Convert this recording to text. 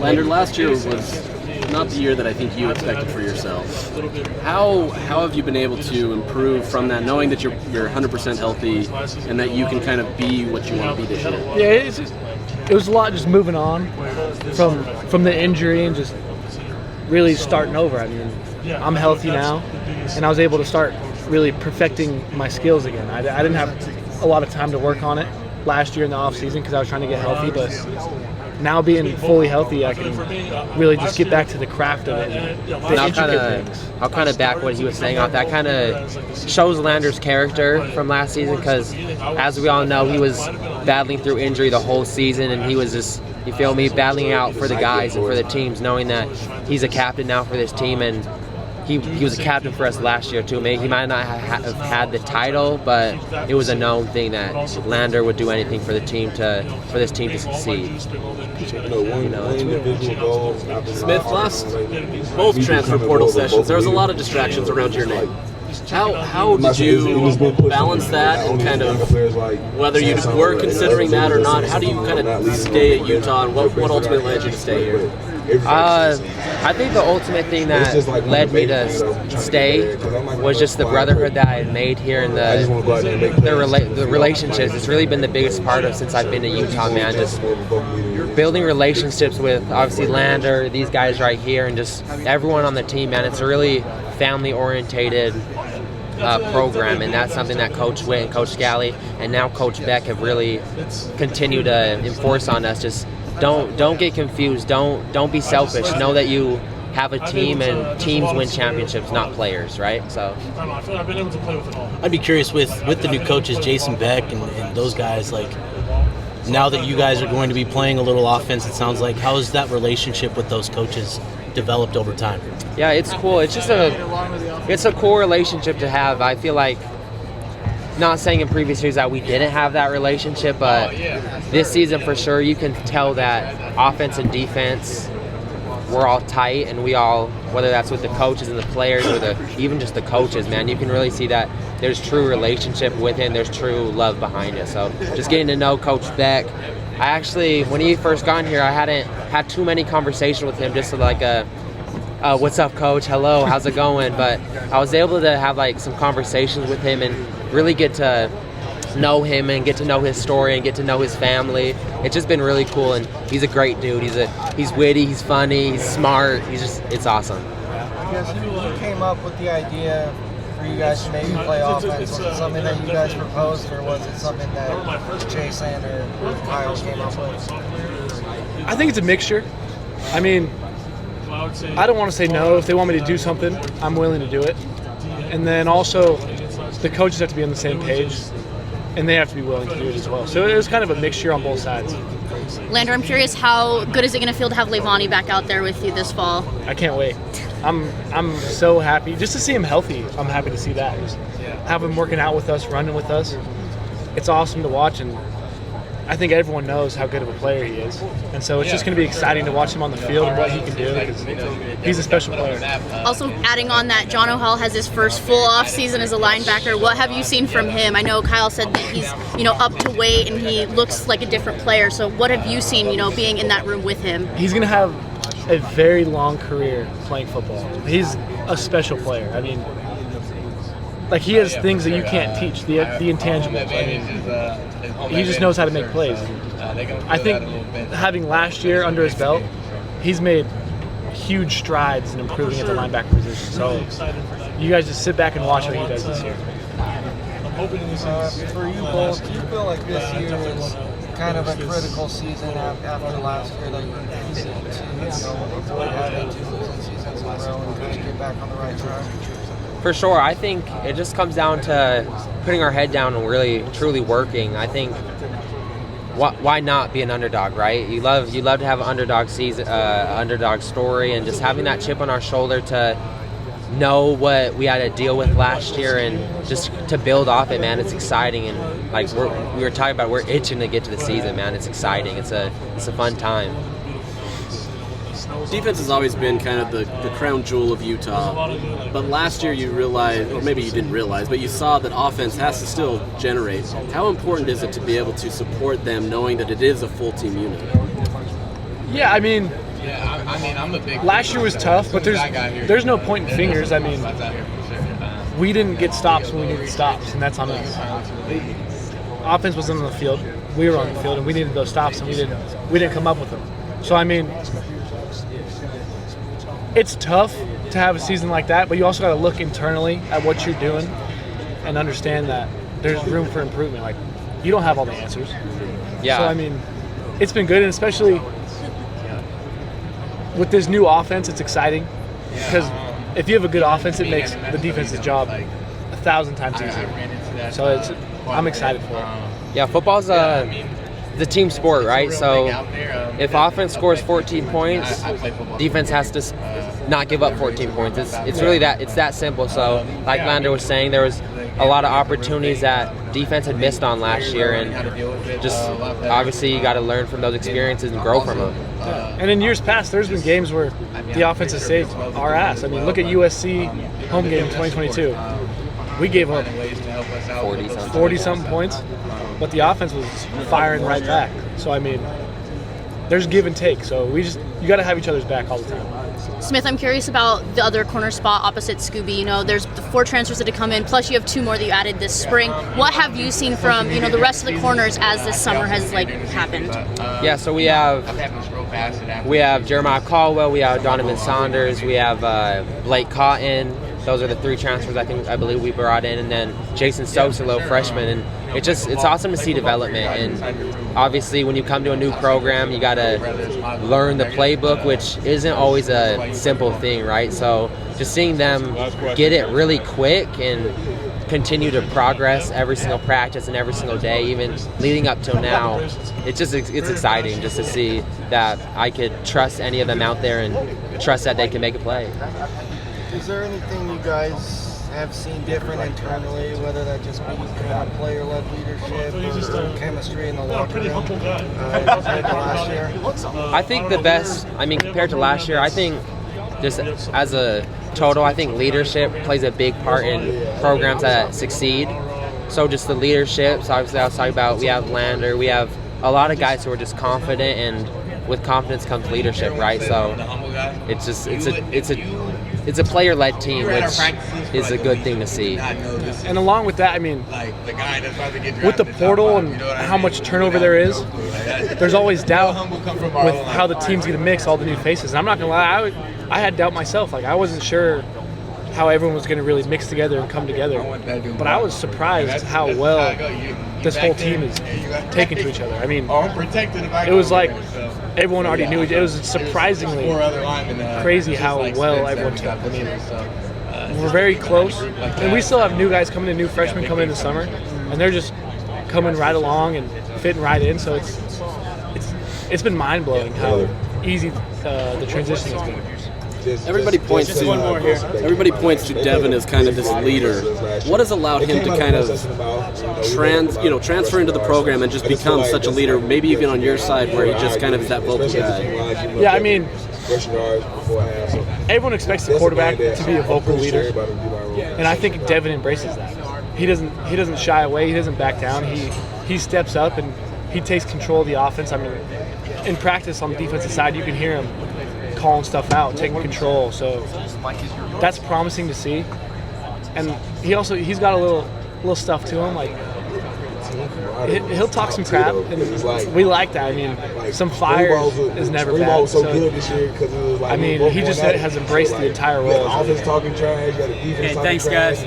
Lander, last year was not the year that I think you expected for yourself. How have you been able to improve from that, knowing that you're 100% healthy and that you can kind of be what you want to be this year? Yeah, it was a lot just moving on from the injury and just really starting over. I mean, I'm healthy now, and I was able to start really perfecting my skills again. I didn't have a lot of time to work on it last year in the off season because I was trying to get healthy, but now being fully healthy, I can really just get back to the craft of it. And I'll kind of back what he was saying off. That kind of shows Lander's character from last season because, as we all know, he was battling through injury the whole season, and he was just, you feel me, battling out for the guys and for the teams, knowing that he's a captain now for this team, and he was a captain for us last year too. Maybe he might not have had the title, but it was a known thing that Lander would do anything for the team for this team to succeed. Smith, both transfer portal sessions, there was a lot of distractions around your name. How did you balance that, and kind of whether you were considering that or not? How do you kind of stay at Utah, and what ultimately led you to stay here? I think the ultimate thing that led me to stay was just the brotherhood that I had made here and the relationships. It's really been the biggest part of since I've been to Utah, man. Just building relationships with obviously Lander, these guys right here, and just everyone on the team, man. It's a really family-orientated program, and that's something that Coach Witt and Coach Scally and now Coach Beck have really continued to enforce on us. Just don't get confused. Don't be selfish. Know that you have a team, and teams win championships, not players, right? So I'd be curious with the new coaches, Jason Beck and those guys, like, now that you guys are going to be playing a little offense, it sounds like, how has that relationship with those coaches developed over time? Yeah, it's cool. It's just a cool relationship to have. I feel like, not saying in previous years that we didn't have that relationship, but this season for sure you can tell that offense and defense, we're all tight, and we all, whether that's with the coaches and the players or even just the coaches, man, you can really see that there's true relationship with him, there's true love behind it. So just getting to know Coach Beck. I actually, when he first got here, I hadn't had too many conversations with him, just like what's up, coach? Hello, how's it going? But I was able to have like some conversations with him and really get to know him and get to know his story and get to know his family. It's just been really cool, and he's a great dude. He's witty, he's funny, he's smart. It's awesome. I guess who came up with the idea for you guys to maybe play offense? Was it something that you guys proposed, or was it something that Jason or Kyle came up with? I think it's a mixture. I mean, I don't want to say no. If they want me to do something, I'm willing to do it. And then also, the coaches have to be on the same page, and they have to be willing to do it as well. So it was kind of a mixture on both sides. Lander, I'm curious, how good is it going to feel to have Le'Vani back out there with you this fall? I can't wait. I'm so happy just to see him healthy. I'm happy to see that. Just have him working out with us, running with us. It's awesome to watch, and I think everyone knows how good of a player he is. And so it's just going to be exciting to watch him on the field and what he can do, because he's a special player. Also, adding on that, John O'Hell has his first full off season as a linebacker. What have you seen from him? I know Kyle said that he's up to weight and he looks like a different player. So what have you seen, being in that room with him? He's going to have a very long career playing football. He's a special player. I mean, like, he has things that you can't teach, the intangibles. I mean, he just knows how to make plays. I think having last year under his belt, he's made huge strides in improving at the linebacker position. So you guys just sit back and watch what he does this year. For you both, do you feel like this year is kind of a critical season after last year that you need to avoid having 2 losing seasons in a row and kind of get back on the right track? For sure. I think it just comes down to putting our head down and really, truly working. I think why not be an underdog, right? You love to have an underdog season, underdog story, and just having that chip on our shoulder to know what we had to deal with last year and just to build off it, man. It's exciting, and like we were talking about, we're itching to get to the season, man. It's exciting. It's a fun time. Defense has always been kind of the crown jewel of Utah, but last year you realized, or maybe you didn't realize, but you saw that offense has to still generate. How important is it to be able to support them knowing that it is a full team unit? Yeah, I mean, last year was tough, but there's no point in fingers. I mean, we didn't get stops when we needed stops, and that's on us. Offense wasn't on the field. We were on the field, and we needed those stops, and we didn't come up with them. So I mean, it's tough to have a season like that, but you also got to look internally at what you're doing and understand that there's room for improvement. Like, you don't have all the answers. Yeah. So I mean, it's been good, and especially with this new offense, it's exciting because if you have a good offense, it makes the defense's job 1,000 times easier. So I'm excited for it. Yeah, football's the team sport, right? So if offense scores 14 points, defense has to not give up 14 points. It's really that simple. So like Lander was saying, there was a lot of opportunities that defense had missed on last year, and just obviously you got to learn from those experiences and grow from them. And in years past, there's been games where the offense has saved our ass. I mean, look at USC home game in 2022. We gave up 40-something points, but the offense was firing right back. So, I mean, there's give and take. So you got to have each other's back all the time. Smith, I'm curious about the other corner spot opposite Scooby. You know, there's the 4 transfers that have come in, plus you have 2 more that you added this spring. What have you seen from, you know, the rest of the corners as this summer has, like, happened? Yeah, so we have Jeremiah Caldwell, we have Donovan Saunders, we have Blake Cotton. Those are the 3 transfers I believe we brought in, and then Jason Sosolo, freshman. And it's awesome to see development. And obviously, when you come to a new program, you got to learn the playbook, which isn't always a simple thing, right? So just seeing them get it really quick and continue to progress every single practice and every single day, even leading up till now, it's exciting just to see that I could trust any of them out there and trust that they can make a play. Is there anything you guys have seen different internally, whether that just be kind of player-led leadership or chemistry in the locker room compared to last year? I think the best, compared to last year, I think just as a total, I think leadership plays a big part in programs that succeed. So just the leadership, so obviously I was talking about, we have Lander, we have a lot of guys who are just confident, and with confidence comes leadership, right? So it's a player-led team, which is a good thing to see. And along with that, I mean, with the portal and how much turnover there is, there's always doubt with how the team's going to mix all the new faces. And I'm not going to lie, I had doubt myself. Like, I wasn't sure how everyone was going to really mix together and come together. But I was surprised how well this whole team is taken to each other. I mean, it was like everyone already knew each other. It was surprisingly crazy how well everyone took. I mean, we're very close. And we still have new guys coming in, new freshmen coming in the summer, and they're just coming right along and fitting right in. So it's been mind-blowing how easy the transition has been. Everybody points to Devin as kind of this leader. What has allowed him to kind of transfer into the program and just become such a leader, maybe even on your side where he just kind of is that vocal guy? Yeah, I mean, everyone expects the quarterback to be a vocal leader, and I think Devin embraces that. He doesn't shy away. He doesn't back down. He steps up and he takes control of the offense. I mean, in practice on the defensive side, you can hear him calling stuff out, taking control. So that's promising to see. And he's got a little stuff to him. Like, he'll talk some crap, and we like that. I mean, some fire is never bad. So, I mean, he just has embraced the entire role. Okay, thanks, guys.